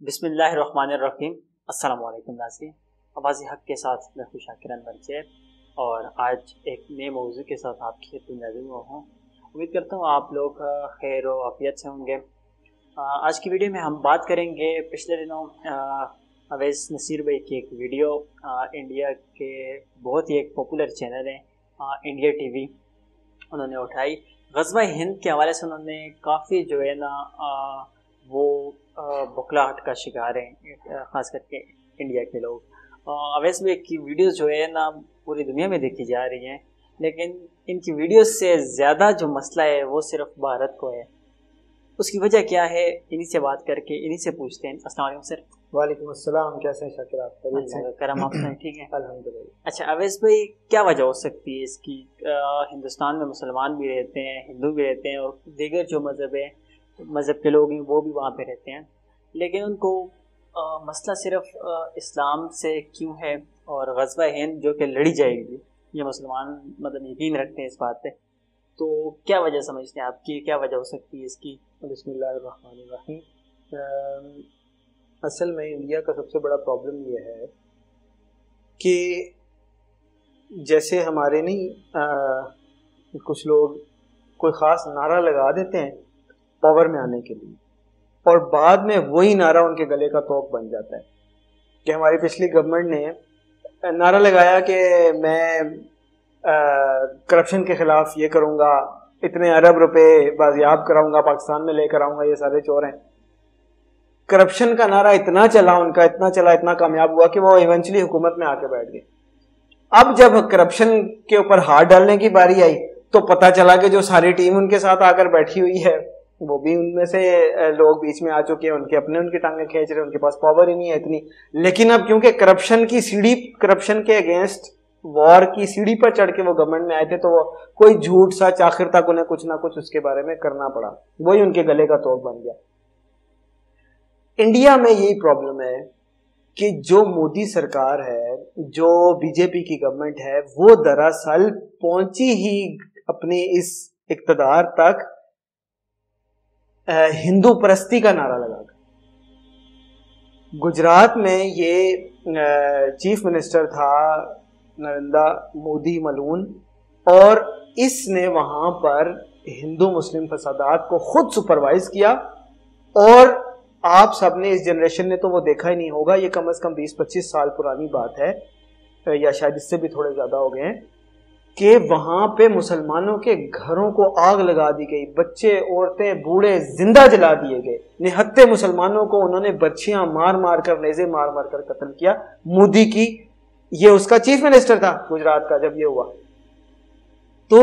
بسم اللہ الرحمن الرحیم۔ السلام علیکم ناظرین، آواز حق کے ساتھ میں خوش شاکر انور چیب اور آج ایک نئے موضوع کے ساتھ آپ کی خدمت میں حاضر ہوا ہوں۔ امید کرتا ہوں آپ لوگ خیر و عافیت سے ہوں گے۔ آج کی ویڈیو میں ہم بات کریں گے پچھلے دنوں اویس نصیر بھائی کی ایک ویڈیو، انڈیا کے بہت ہی ایک پاپولر چینل ہے انڈیا ٹی وی، انہوں نے اٹھائی غزوہ ہند کے حوالے سے۔ انہوں نے کافی جو ہے نا وہ بکھلاہٹ کا شکار ہیں، خاص کر کے انڈیا کے لوگ۔ اویس بھائی کی ویڈیوز جو ہے نا پوری دنیا میں دیکھی جا رہی ہیں، لیکن ان کی ویڈیوز سے زیادہ جو مسئلہ ہے وہ صرف بھارت کو ہے۔ اس کی وجہ کیا ہے، انہی سے بات کر کے انہی سے پوچھتے ہیں۔ السلام علیکم سر۔ وعلیکم السلام، کیسے ہیں شاکر آپ؟ کرم آپ سے ٹھیک ہے الحمدللہ۔ اچھا اویس بھائی، کیا وجہ ہو سکتی ہے اس کی؟ ہندوستان میں مسلمان بھی رہتے ہیں، ہندو بھی رہتے ہیں، اور دیگر جو مذہب کے لوگ ہیں وہ بھی وہاں پہ رہتے ہیں، لیکن ان کو مسئلہ صرف اسلام سے کیوں ہے؟ اور غزوہ ہند جو کہ لڑی جائے گی، یہ مسلمان مطلب یقین رکھتے ہیں اس بات پہ، تو کیا وجہ سمجھتے ہیں آپ کی، کیا وجہ ہو سکتی ہے اس کی؟ بسم اللہ الرحمن الرحیم۔ اصل میں انڈیا کا سب سے بڑا پرابلم یہ ہے کہ جیسے ہمارے نہیں کچھ لوگ کوئی خاص نعرہ لگا دیتے ہیں پاور میں آنے کے لیے، اور بعد میں وہی نعرہ ان کے گلے کا توق بن جاتا ہے۔ کہ ہماری پچھلی گورنمنٹ نے نعرہ لگایا کہ میں کرپشن کے خلاف یہ کروں گا، اتنے ارب روپے بازیاب کراؤں گا، پاکستان میں لے کر آؤں گا، یہ سارے چور ہیں۔ کرپشن کا نعرہ اتنا چلا ان کا، اتنا چلا، اتنا کامیاب ہوا کہ وہ ایونچولی حکومت میں آ کے بیٹھ گئے۔ اب جب کرپشن کے اوپر ہاتھ ڈالنے کی باری آئی تو پتہ چلا کہ جو ساری ٹیم ان کے ساتھ آ کر بیٹھی ہوئی ہے وہ بھی ان میں سے لوگ بیچ میں آ چکے ہیں، ان کی ٹانگیں کھینچ رہے ہیں، ان کے پاس پاور ہی نہیں ہے اتنی۔ لیکن اب کیونکہ کرپشن کے اگینسٹ وار کی سیڑھی پر چڑھ کے وہ گورنمنٹ میں آئے تھے، تو وہ کوئی جھوٹ سچ آخر تک انہیں کچھ نہ کچھ اس کے بارے میں کرنا پڑا، وہی ان کے گلے کا توق بن گیا۔ انڈیا میں یہی پرابلم ہے کہ جو مودی سرکار ہے، جو بی جے پی کی گورنمنٹ ہے، وہ دراصل پہنچی ہی اپنی اس اقتدار تک ہندو پرستی کا نعرہ لگا کر۔ گجرات میں یہ چیف منسٹر تھا نریندر مودی ملون، اور اس نے وہاں پر ہندو مسلم فسادات کو خود سپروائز کیا۔ اور آپ سب نے، اس جنریشن نے تو وہ دیکھا ہی نہیں ہوگا، یہ کم از کم 20-25 سال پرانی بات ہے، یا شاید اس سے بھی تھوڑے زیادہ ہو گئے ہیں، کہ وہاں پہ مسلمانوں کے گھروں کو آگ لگا دی گئی، بچے عورتیں بوڑھے زندہ جلا دیے گئے، نہتے مسلمانوں کو انہوں نے برچھیاں مار مار کر، نیزے مار مار کر قتل کیا۔ مودی کی، یہ اس کا چیف منسٹر تھا گجرات کا جب یہ ہوا، تو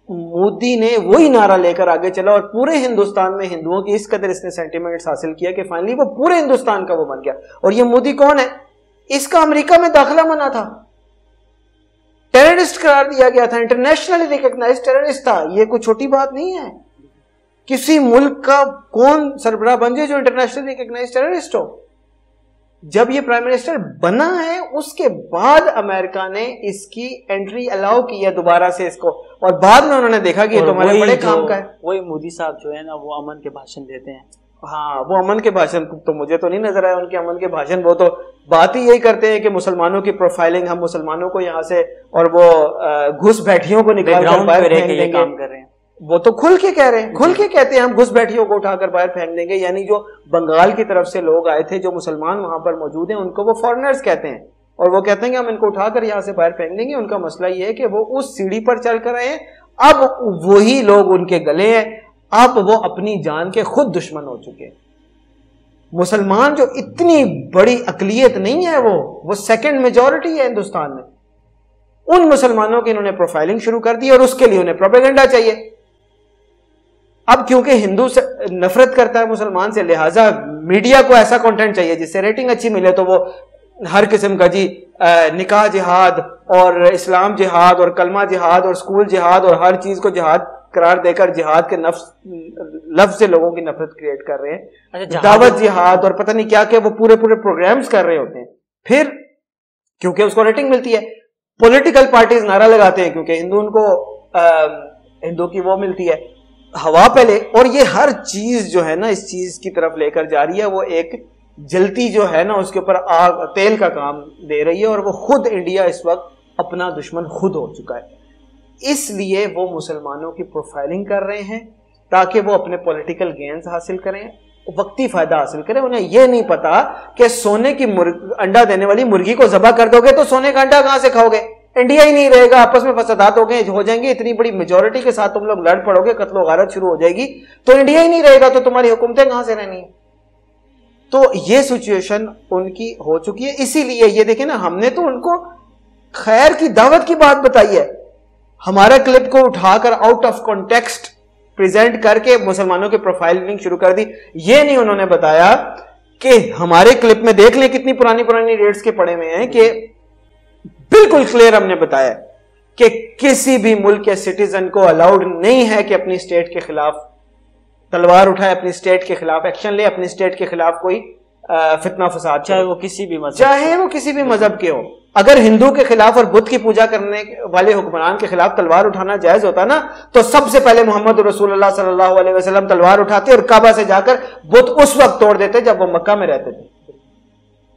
مودی نے وہی نعرہ لے کر آگے چلا، اور پورے ہندوستان میں ہندوؤں کی اس قدر اس نے سینٹیمنٹس حاصل کیا کہ فائنلی وہ پورے ہندوستان کا وہ بن گیا۔ اور یہ مودی کون ہے؟ اس کا امریکہ میں داخلہ منع تھا، ٹیررسٹ قرار دیا گیا تھا، انٹرنیشنلی ریکگنائزڈ ٹیررسٹ تھا۔ یہ کوئی چھوٹی بات نہیں ہے، کسی ملک کا کون سربراہ بن جائے جو انٹرنیشنلی ریکگنائزڈ ٹیررسٹ ہو۔ جب یہ پرائم منسٹر بنا ہے، اس کے بعد امریکہ نے اس کی انٹری الاؤ کی ہے دوبارہ سے اس کو، اور بعد میں انہوں نے دیکھا کہ یہ تمہارے بڑے کام کا ہے۔ وہی مودی صاحب جو ہے نا وہ امن کے بھاشن دیتے ہیں۔ ہاں، وہ امن کے بھاشن تو مجھے تو نہیں نظر آیا ان کے امن کے بھاشن، وہ تو بات ہی یہی کرتے ہیں کہ مسلمانوں کی پروفائلنگ، ہم مسلمانوں کو یہاں سے، اور وہ گھس بیٹھیوں کو نکال کر باہر پھینک دیں گے، کام کر رہے ہیں۔ وہ تو کھل کے کہہ رہے ہیں، کھل کے کہتے ہیں ہم گھس بیٹھیوں کو اٹھا کر باہر پھینک دیں گے۔ یعنی جو بنگال کی طرف سے لوگ آئے تھے، جو مسلمان وہاں پر موجود ہیں، ان کو وہ فارنرز کہتے ہیں، اور وہ کہتے ہیں کہ ہم ان کو اٹھا کر یہاں سے باہر پھینک دیں گے۔ ان کا مسئلہ یہ ہے کہ وہ اس سیڑھی پر چل کر آئے ہیں، اب وہی لوگ ان کے گلے ہیں، اب وہ اپنی جان کے خود دشمن ہو چکے ہیں۔ مسلمان جو اتنی بڑی اقلیت نہیں ہے، وہ سیکنڈ میجورٹی ہے ہندوستان میں، ان مسلمانوں کی انہوں نے پروفائلنگ شروع کر دی، اور اس کے لیے انہیں پروپیگنڈا چاہیے۔ اب کیونکہ ہندو سے نفرت کرتا ہے مسلمان سے، لہٰذا میڈیا کو ایسا کنٹینٹ چاہیے جس سے ریٹنگ اچھی ملے، تو وہ ہر قسم کا نکاح جہاد اور اسلام جہاد اور کلمہ جہاد اور اسکول جہاد اور ہر چیز کو جہاد قرار دے کر جہاد کے لفظ سے لوگوں کی نفرت کریٹ کر رہے ہیں، دعوت جہاد اور پتہ نہیں کیا کہ وہ پورے پروگرامز کر رہے ہوتے ہیں۔ پھر کیونکہ اس کو ریٹنگ ملتی ہے، پولیٹیکل پارٹیز نعرہ لگاتے ہیں کیونکہ ہندو کی وہ ملتی ہے ہوا پہلے، اور یہ ہر چیز جو ہے نا اس چیز کی طرف لے کر جا رہی ہے، وہ ایک جلتی جو ہے نا اس کے اوپر آگ تیل کا کام دے رہی ہے، اور وہ خود انڈیا اس وقت اپنا دشمن خود ہو چکا ہے. اس لیے وہ مسلمانوں کی پروفائلنگ کر رہے ہیں تاکہ وہ اپنے پولیٹیکل گینز حاصل کریں، وقتی فائدہ حاصل کریں. انہیں یہ نہیں پتا کہ سونے کی انڈا دینے والی مرغی کو ذبح کر دو گے تو سونے کا انڈا کہاں سے کھاؤ گے؟ انڈیا ہی نہیں رہے گا، آپس میں فسادات ہو جائیں گے، اتنی بڑی میجورٹی کے ساتھ تم لوگ لڑ پڑو گے، قتل و غارت شروع ہو جائے گی، تو انڈیا ہی نہیں رہے گا، تو تمہاری حکومتیں کہاں سے رہنی ہیں؟ تو یہ سچویشن ان کی ہو چکی ہے. اسی لیے یہ دیکھیں نا، ہم نے تو ان کو خیر کی دعوت کی بات بتائی ہے، ہمارا کلپ کو اٹھا کر آؤٹ آف کانٹیکسٹ پریزنٹ کر کے مسلمانوں کی پروفائلنگ شروع کر دی. یہ نہیں انہوں نے بتایا کہ ہمارے کلپ میں دیکھ لیں کتنی پرانی ریٹس کے پڑے ہوئے ہیں، کہ بالکل کلیئر ہم نے بتایا کہ کسی بھی ملک کے سٹیزن کو الاؤڈ نہیں ہے کہ اپنی اسٹیٹ کے خلاف تلوار اٹھائے، اپنی اسٹیٹ کے خلاف ایکشن لے، اپنی اسٹیٹ کے خلاف کوئی فتنہ فساد، چاہے وہ کسی بھی مذہب کے ہو. اگر ہندو کے خلاف اور بدھ کی پوجا کرنے والے حکمران کے خلاف تلوار اٹھانا جائز ہوتا نا، تو سب سے پہلے محمد رسول اللہ صلی اللہ علیہ وسلم تلوار اٹھاتے اور کعبہ سے جا کر بت اس وقت توڑ دیتے جب وہ مکہ میں رہتے تھے.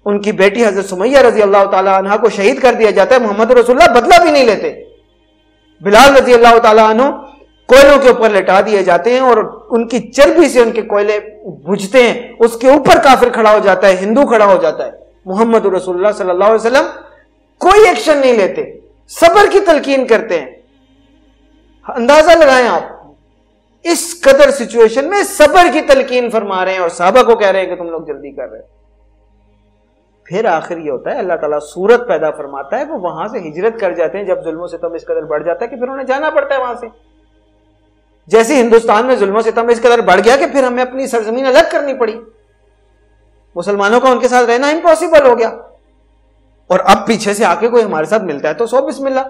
ان کی بیٹی حضرت سمیہ رضی اللہ تعالیٰ عنہ کو شہید کر دیا جاتا ہے، محمد رسول اللہ بدلہ بھی نہیں لیتے. بلال رضی اللہ تعالیٰ عنہ کوئلوں کے اوپر لٹا دیے جاتے ہیں اور ان کی چربی سے ان کے کوئلے بجھتے ہیں، اس کے اوپر کافر کھڑا ہو جاتا ہے، ہندو کھڑا ہو جاتا ہے. محمد رسول اللہ صلی اللہ علیہ وسلم کوئی ایکشن نہیں لیتے، صبر کی تلقین کرتے ہیں. اندازہ لگائیں آپ، اس قدر سچویشن میں صبر کی تلقین فرما رہے ہیں اور صحابہ کو کہہ رہے ہیں کہ تم لوگ جلدی کر رہے ہیں. پھر آخر یہ ہوتا ہے اللہ تعالیٰ صورت پیدا فرماتا ہے، وہ وہاں سے ہجرت کر جاتے ہیں جب ظلم و ستم اس قدر بڑھ جاتا ہے کہ پھر انہیں جانا پڑتا ہے وہاں سے. جیسے ہندوستان میں ظلم و ستم اس قدر بڑھ گیا کہ پھر ہمیں اپنی سرزمین الگ کرنی پڑی، مسلمانوں کا ان کے ساتھ رہنا امپاسبل ہو گیا. اور اب پیچھے سے آ کے کوئی ہمارے ساتھ ملتا ہے تو سو بسم اللہ.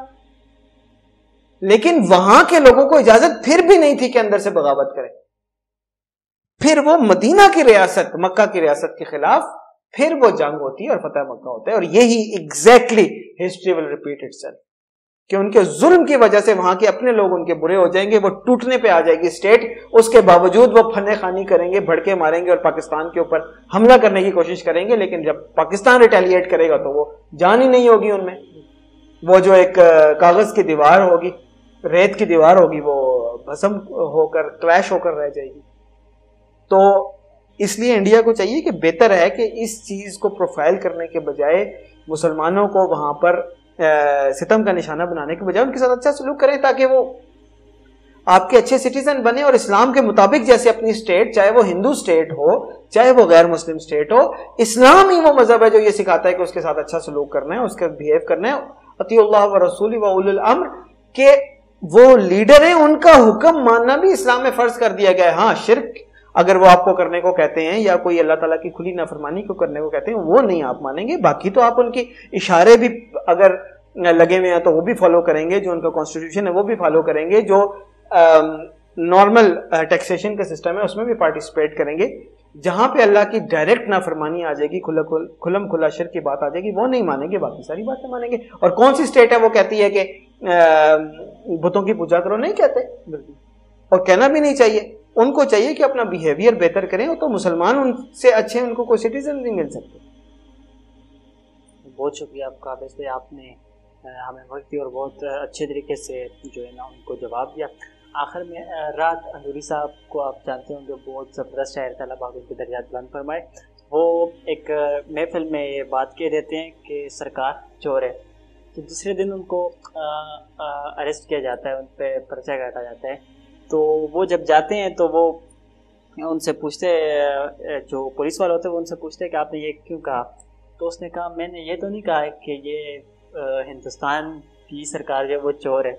لیکن وہاں کے لوگوں کو اجازت پھر بھی نہیں تھی کہ اندر سے بغاوت کریں. پھر وہ مدینہ کی ریاست، مکہ کی ریاست کے خلاف پھر وہ جنگ ہوتی ہے اور فتح مکہ ہوتا ہے. اور یہی exactly history will repeat itself, کہ ان کے ظلم کی وجہ سے وہاں کے اپنے لوگ ان کے برے ہو جائیں گے، وہ ٹوٹنے پہ آ جائے گی اسٹیٹ. اس کے باوجود وہ پھنے خانی کریں گے، بھڑکے ماریں گے اور پاکستان کے اوپر حملہ کرنے کی کوشش کریں گے. لیکن جب پاکستان ریٹیلیٹ کرے گا تو وہ جان ہی نہیں ہوگی ان میں. وہ جو ایک کاغذ کی دیوار ہوگی، ریت کی دیوار ہوگی، وہ بھسم ہو کر کلیش ہو کر رہ جائے گی. تو اس لیے انڈیا کو چاہیے کہ بہتر ہے کہ اس چیز کو پروفائل کرنے کے بجائے مسلمانوں کو وہاں پر ستم کا نشانہ بنانے کے بجائے ان کے ساتھ اچھا سلوک کریں، تاکہ وہ آپ کے اچھے سٹیزن بنے اور اسلام کے مطابق جیسے اپنی اسٹیٹ، چاہے وہ ہندو اسٹیٹ ہو چاہے وہ غیر مسلم اسٹیٹ ہو، اسلام ہی وہ مذہب ہے جو یہ سکھاتا ہے کہ اس کے ساتھ اچھا سلوک کرنا ہے، اس کا بہیو کرنا ہے. اطیعوا اللہ و رسول و اولی الامر، کہ وہ لیڈر ہیں ان کا حکم ماننا بھی اسلام میں فرض کر دیا گیا ہے. ہاں شرک اگر وہ آپ کو کرنے کو کہتے ہیں یا کوئی اللہ تعالیٰ کی کھلی نافرمانی کو کرنے کو کہتے ہیں وہ نہیں آپ مانیں گے. باقی تو آپ ان کی اشارے بھی اگر لگے ہوئے ہیں تو وہ بھی فالو کریں گے، جو ان کا کانسٹیٹیوشن ہے وہ بھی فالو کریں گے، جو نارمل ٹیکسیشن کا سسٹم ہے اس میں بھی پارٹیسپیٹ کریں گے. جہاں پہ اللہ کی ڈائریکٹ نافرمانی آ جائے گی، کھلم کھلا شرک کی بات آ جائے گی، وہ نہیں مانیں گے، باقی ساری باتیں مانیں گے. اور کون سی اسٹیٹ ہے وہ کہتی ہے کہ بتوں کی پوجا کرو؟ نہیں کہتے، اور کہنا بھی نہیں چاہیے. ان کو چاہیے کہ اپنا بیہیویئر بہتر کریں، تو مسلمان ان سے اچھے ان کو کوئی سٹیزن نہیں مل سکتے. بہت شکریہ آپ کا، ویسے آپ نے ہمیں وقت دی اور بہت اچھے طریقے سے جو ہے نا ان کو جواب دیا. آخر میں رات اندوری صاحب کو آپ جانتے ہوں گے، بہت زبردست شاعر تھے، اللہ پاک ان کے درجات بلند فرمائے. وہ ایک محفل میں یہ بات کہہ دیتے ہیں کہ سرکار چور ہے، تو دوسرے دن ان کو اریسٹ کیا جاتا ہے، ان پہ پرچہ کاٹا جاتا ہے. تو وہ جب جاتے ہیں تو وہ ان سے پوچھتے، جو پولیس والے ہوتے ہیں وہ ان سے پوچھتے کہ آپ نے یہ کیوں کہا؟ تو اس نے کہا میں نے یہ تو نہیں کہا کہ یہ ہندوستان کی سرکار جو ہے وہ چور ہے،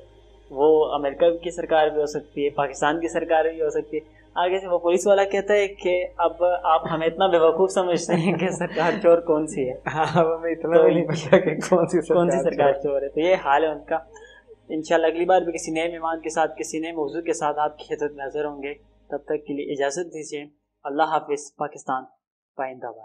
وہ امریکہ کی سرکار بھی ہو سکتی ہے، پاکستان کی سرکار بھی ہو سکتی ہے. آگے سے وہ پولیس والا کہتا ہے کہ اب آپ ہمیں اتنا بے وقوف سمجھتے ہیں کہ سرکار چور کون سی ہے، ہمیں اتنا بھی نہیں پتا کہ کون سی سرکار چور ہے. تو یہ حال ہے ان کا. انشاءاللہ اگلی بار بھی کسی نئے مہمان کے ساتھ، کسی نئے موضوع کے ساتھ آپ کی خدمت میں حاضر ہوں گے. تب تک کے لیے اجازت دیجیے. اللہ حافظ. پاکستان پائندہ باد.